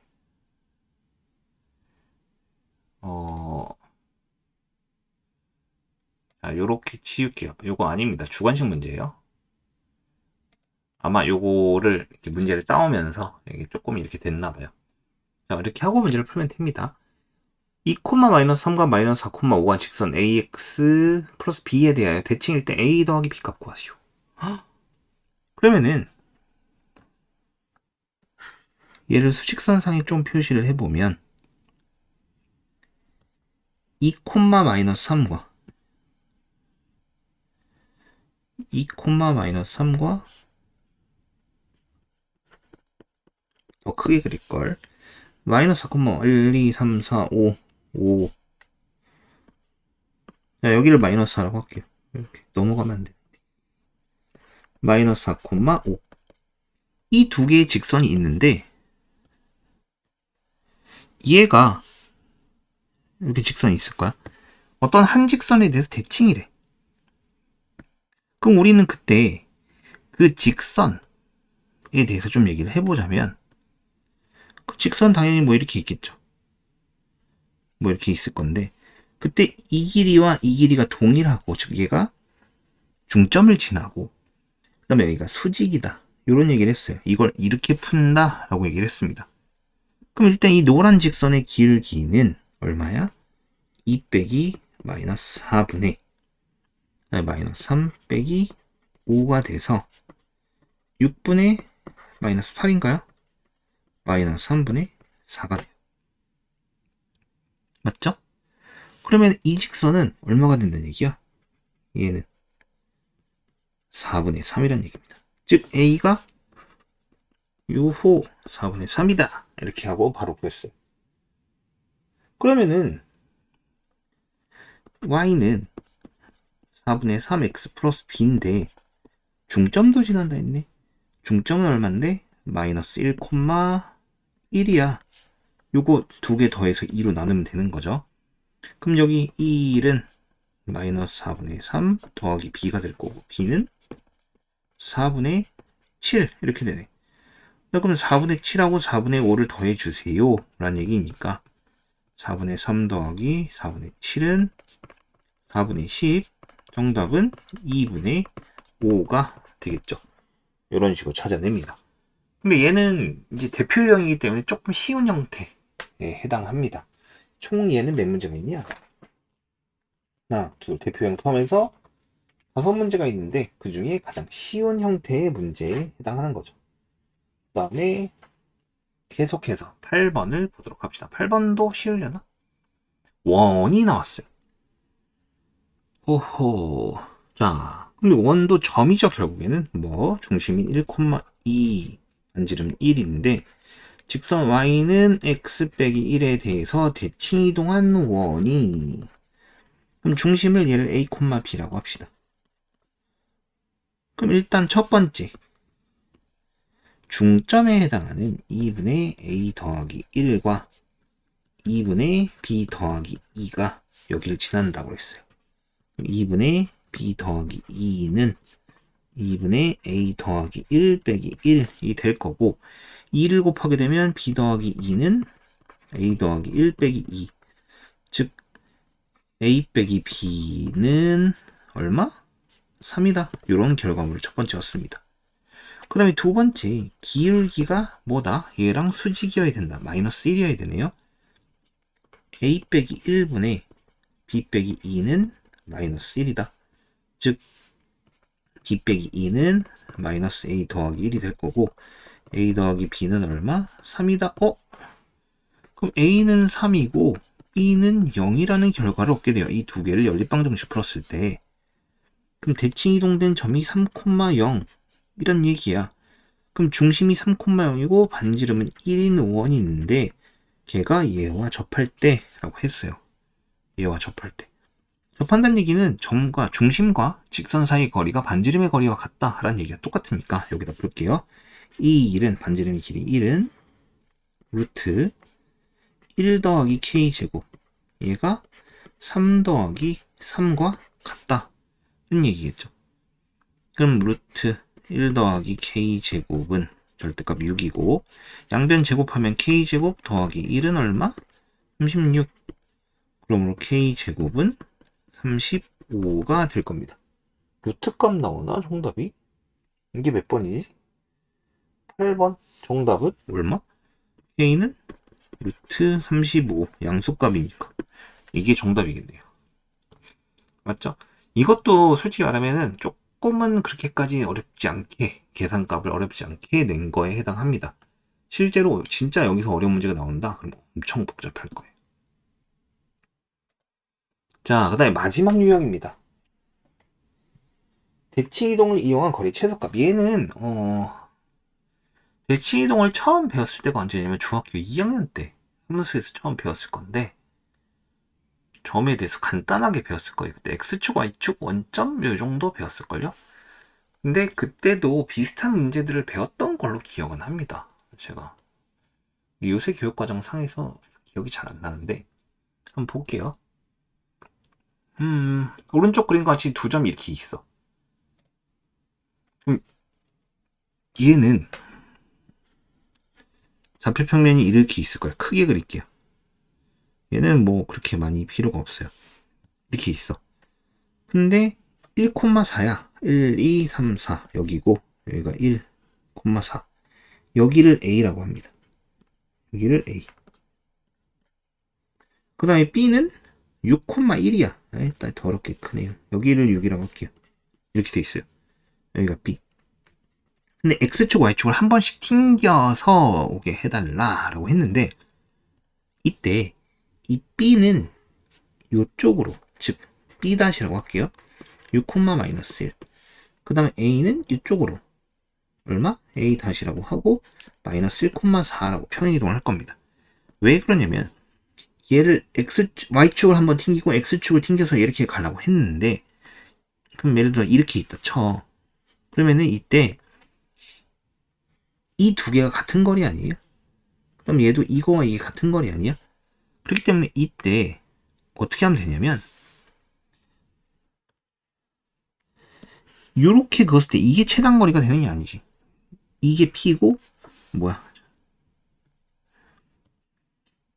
자, 요렇게 치울게요. 요거 아닙니다. 주관식 문제예요. 아마 요거를 이렇게 문제를 따오면서 이게 조금 이렇게 됐나 봐요. 자, 이렇게 하고 문제를 풀면 됩니다. 2, 마이너스 3과 마이너스 4, 5가 직선 ax 플러스 b에 대하여 대칭일 때 a 더하기 b 값 구하시오. 그러면은 얘를 수직선상에 좀 표시를 해보면 2, 마이너스 3과 2, 마이너스 3과 더 크게 그릴걸. 마이너스 4, 1, 2, 3, 4, 5 자, 여기를 마이너스 4라고 할게요. 이렇게 넘어가면 안 돼. 마이너스 4, 5 이 두 개의 직선이 있는데 얘가 이렇게 직선이 있을 거야. 어떤 한 직선에 대해서 대칭이래. 그럼 우리는 그때 그 직선에 대해서 좀 얘기를 해보자면 그 직선 당연히 뭐 이렇게 있겠죠. 뭐 이렇게 있을 건데 그때 이 길이와 이 길이가 동일하고 즉 얘가 중점을 지나고 그 다음에 여기가 수직이다. 이런 얘기를 했어요. 이걸 이렇게 푼다 라고 얘기를 했습니다. 그럼 일단 이 노란 직선의 길기는 얼마야? 2 빼기 마이너스 4분의 마이너스 3 빼기 5가 돼서 6분의 마이너스 8인가요? 마이너스 3분의 4가 돼요. 맞죠? 그러면 이 직선은 얼마가 된다는 얘기야? 얘는 4분의 3이라는 얘기입니다. 즉 A가 요호 4분의 3이다. 이렇게 하고 바로 구했어요. 그러면은 Y는 4분의 3x 플러스 b인데 중점도 지난다 했네. 중점은 얼만데? 마이너스 1,1이야. 요거 두 개 더해서 2로 나누면 되는 거죠. 그럼 여기 이 1은 마이너스 4분의 3 더하기 b가 될 거고 b는 4분의 7 이렇게 되네. 그럼 4분의 7하고 4분의 5를 더해주세요 라는 얘기니까 4분의 3 더하기 4분의 7은 4분의 10 정답은 2분의 5가 되겠죠. 이런 식으로 찾아냅니다. 근데 얘는 이제 대표형이기 때문에 조금 쉬운 형태에 해당합니다. 총 얘는 몇 문제가 있냐? 하나, 둘, 대표형 포함해서 5문제가 있는데 그 중에 가장 쉬운 형태의 문제에 해당하는 거죠. 그 다음에 계속해서 8번을 보도록 합시다. 8번도 쉬우려나? 원이 나왔어요. 오호. 자, 근데 원도 점이죠, 결국에는. 뭐, 중심이 1,2, 반지름 1인데, 직선 y는 x 빼기 1에 대해서 대칭이동한 원이, 그럼 중심을 얘를 a, b라고 합시다. 그럼 일단 첫 번째, 중점에 해당하는 2분의 a 더하기 1과 2분의 b 더하기 2가 여기를 지난다고 했어요. 2분의 b 더하기 2는 2분의 a 더하기 1 빼기 1이 될 거고 2를 곱하게 되면 b 더하기 2는 a 더하기 1 빼기 2 즉 a 빼기 b는 얼마? 3이다. 이런 결과물을 첫 번째 였습니다. 그 다음에 두 번째 기울기가 뭐다? 얘랑 수직이어야 된다. 마이너스 1이어야 되네요. a 빼기 1분의 b 빼기 2는 마이너스 1이다. 즉 b 빼기 2는 마이너스 a 더하기 1이 될 거고 a 더하기 b는 얼마? 3이다. 그럼 a는 3이고 b는 0이라는 결과를 얻게 돼요. 이 두 개를 연립방정식 풀었을 때 그럼 대칭 이동된 점이 3,0 이란 얘기야. 그럼 중심이 3,0이고 반지름은 1인 원이 있는데 걔가 얘와 접할 때 라고 했어요. 얘와 접할 때. 접한다는 얘기는 점과 중심과 직선 사이 거리가 반지름의 거리와 같다라는 얘기가 똑같으니까 여기다 볼게요. 이 1은 반지름의 길이 1은 루트 1 더하기 k제곱 얘가 3 더하기 3과 같다 는 얘기겠죠. 그럼 루트 1 더하기 k제곱은 절대값 6이고 양변 제곱하면 k제곱 더하기 1은 얼마? 36. 그러므로 k제곱은 35가 될 겁니다. 루트값 나오나 정답이? 이게 몇 번이지? 8번. 정답은 얼마? k는 루트 35 양수값이니까 이게 정답이겠네요. 맞죠? 이것도 솔직히 말하면은 조금은 그렇게까지 어렵지 않게 계산값을 어렵지 않게 낸 거에 해당합니다. 실제로 진짜 여기서 어려운 문제가 나온다? 그럼 엄청 복잡할 거예요. 자, 그 다음에 마지막 유형입니다. 대칭이동을 이용한 거리 최소값. 얘는 대칭이동을 처음 배웠을 때가 언제냐면 중학교 2학년 때 함수에서 처음 배웠을 건데 점에 대해서 간단하게 배웠을 거예요. 그때 X축, Y축, 원점 요 정도 배웠을걸요? 근데 그때도 비슷한 문제들을 배웠던 걸로 기억은 합니다. 제가 요새 교육과정 상에서 기억이 잘 안 나는데 한번 볼게요. 오른쪽 그림과 같이 두 점이 이렇게 있어. 얘는 좌표평면이 이렇게 있을 거야. 크게 그릴게요. 얘는 뭐 그렇게 많이 필요가 없어요. 이렇게 있어. 근데 1,4야. 1, 2, 3, 4 여기고 여기가 1,4 여기를 A라고 합니다. 여기를 A. 그 다음에 B는 6,1이야. 일단 더럽게 크네요. 여기를 6이라고 할게요. 이렇게 돼 있어요. 여기가 B. 근데 X축, Y축을 한 번씩 튕겨서 오게 해달라라고 했는데 이때 이 B는 이쪽으로 즉 B-라고 할게요. 6,-1. 그 다음에 A는 이쪽으로 얼마? A-라고 하고 마이너스 1,4라고 평행이동을 할 겁니다. 왜 그러냐면 얘를 Y축을 한번 튕기고 X축을 튕겨서 이렇게 가려고 했는데 그럼 예를 들어 이렇게 있다 쳐. 그러면은 이때 이 두 개가 같은 거리 아니에요? 그럼 얘도 이거와 이게 같은 거리 아니야? 그렇기 때문에 이때 어떻게 하면 되냐면 요렇게 그었을 때 이게 최단거리가 되는 게 아니지. 이게 P고 뭐야?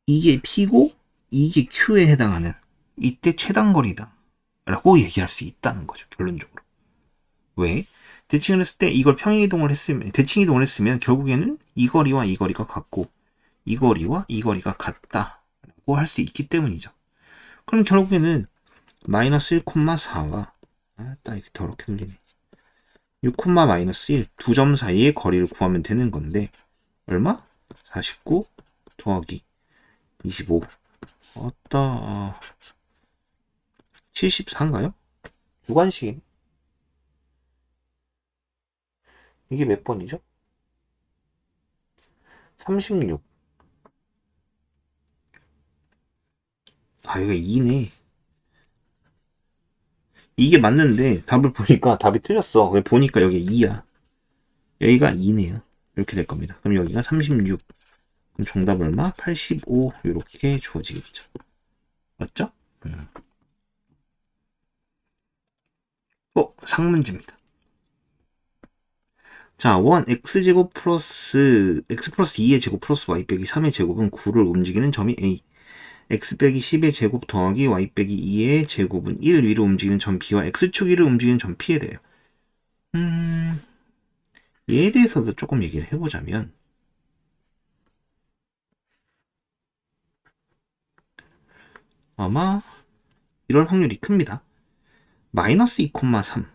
이게 P고 이게 Q에 해당하는 이때 최단거리다 라고 얘기할 수 있다는 거죠. 결론적으로. 왜? 대칭을 했을 때 이걸 평행이동을 했으면 대칭이동을 했으면 결국에는 이 거리와 이 거리가 같고 이 거리와 이 거리가 같다라고 할 수 있기 때문이죠. 그럼 결국에는 마이너스 1,4와 딱 이렇게 더럽게 들리네. 6, 마이너스 1 두 점 사이의 거리를 구하면 되는 건데 얼마? 49 더하기 25 어따 74인가요? 주관식이네. 이게 몇 번이죠? 36. 아, 이거 2네. 이게 맞는데 답을 보니까 답이 틀렸어. 보니까 여기 2야. 여기가 2네요. 이렇게 될 겁니다. 그럼 여기가 36. 그럼 정답 얼마? 85 이렇게 주어지겠죠. 맞죠? 상문제입니다. 자, 1 x제곱 플러스 x 플러스 2의 제곱 플러스 y 빼기 3의 제곱은 9를 움직이는 점이 A. x 빼기 10의 제곱 더하기 y 빼기 2의 제곱은 1 위로 움직이는 점 B와 x축 위를 움직이는 점 P에 대해요. 얘에 대해서도 조금 얘기를 해보자면 아마 이럴 확률이 큽니다. 마이너스 2,3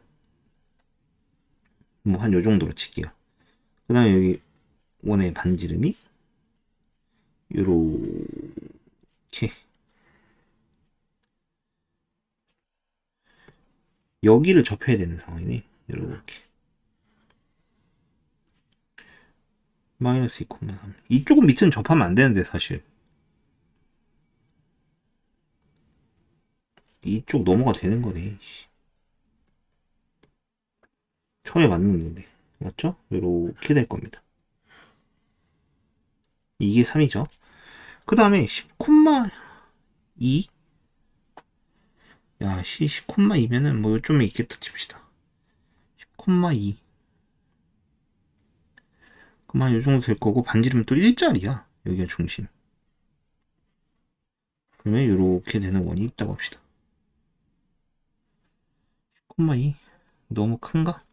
뭐 한 요 정도로 칠게요. 그 다음에 여기 원의 반지름이 요렇게 여기를 접해야 되는 상황이네. 요렇게 마이너스 2,3 이쪽은 밑은 접하면 안 되는데 사실 이쪽 넘어가 되는 거네. 처음에 맞는데 맞죠? 요렇게 될 겁니다. 이게 3이죠. 그 다음에 10,2 야, 10,2면은 뭐 좀 있겠다 칩시다. 10,2 그만 요 정도 될 거고, 반지름은 또 1짜리야. 여기가 중심. 그러면 이렇게 되는 원이 있다고 합시다. 10,2 너무 큰가?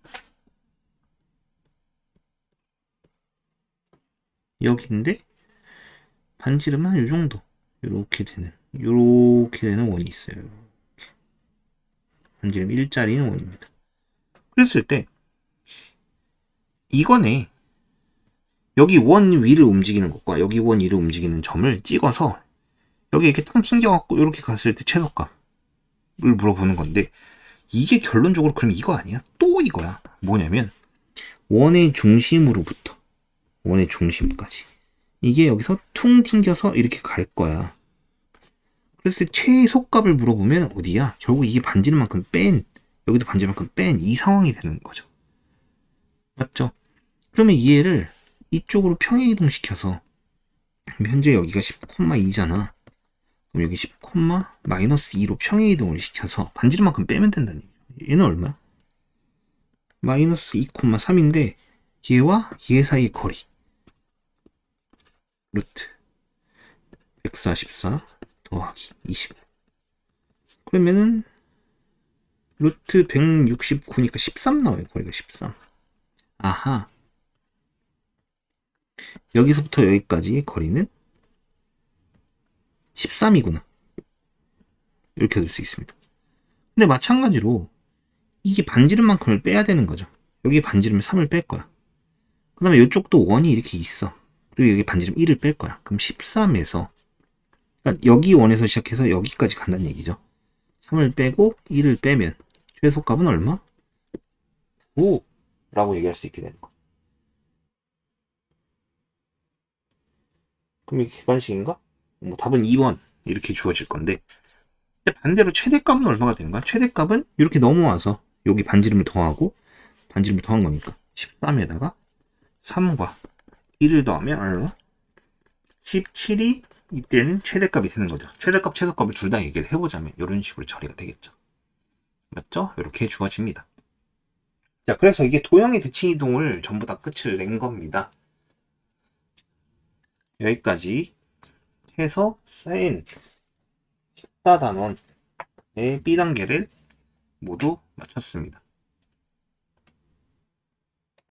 여기인데 반지름은 한 요 정도. 요렇게 되는 원이 있어요. 반지름 1짜리는 원입니다. 그랬을 때 이거네. 여기 원 위를 움직이는 것과 여기 원 위를 움직이는 점을 찍어서 여기 이렇게 딱 튕겨갖고 이렇게 갔을 때 최소값을 물어보는 건데, 이게 결론적으로 그럼 이거 아니야? 또 이거야. 뭐냐면 원의 중심으로부터 원의 중심까지 이게 여기서 퉁 튕겨서 이렇게 갈 거야. 그래서 최소값을 물어보면 어디야? 결국 이게 반지름만큼 뺀, 여기도 반지름만큼 뺀 이 상황이 되는 거죠. 맞죠? 그러면 이 애를 이쪽으로 평행 이동시켜서, 현재 여기가 10,2잖아. 그럼 여기 10,-2로 평행 이동을 시켜서 반지름만큼 빼면 된다는 얘기야. 얘는 얼마야? 마이너스 2,3인데 얘와 얘 사이 거리 루트 144 더하기 20. 그러면은 루트 169니까 13 나와요. 거리가 13. 아하. 여기서부터 여기까지 거리는 13이구나. 이렇게 될 수 있습니다. 근데 마찬가지로 이게 반지름만큼을 빼야 되는 거죠. 여기 반지름 3을 뺄 거야. 그 다음에 이쪽도 원이 이렇게 있어. 그리고 여기 반지름 1을 뺄 거야. 그럼 13에서, 그러니까 여기 원에서 시작해서 여기까지 간다는 얘기죠. 3을 빼고 1을 빼면 최소값은 얼마? 9라고 얘기할 수 있게 되는 거. 그럼 이게 객관식인가? 뭐 답은 2번 이렇게 주어질 건데, 반대로 최대값은 얼마가 되는 거야? 최대값은 이렇게 넘어와서 여기 반지름을 더하고 반지름을 더한 거니까 13에다가 3과 1을 더하면 얼마? 17이 이때는 최대값이 되는 거죠. 최대값, 최소값을 둘 다 얘기를 해보자면 이런 식으로 처리가 되겠죠. 맞죠? 이렇게 주어집니다. 자, 그래서 이게 도형의 대칭 이동을 전부 다 끝을 낸 겁니다. 여기까지 해서 쌓인 14단원의 B단계를 모두 마쳤습니다.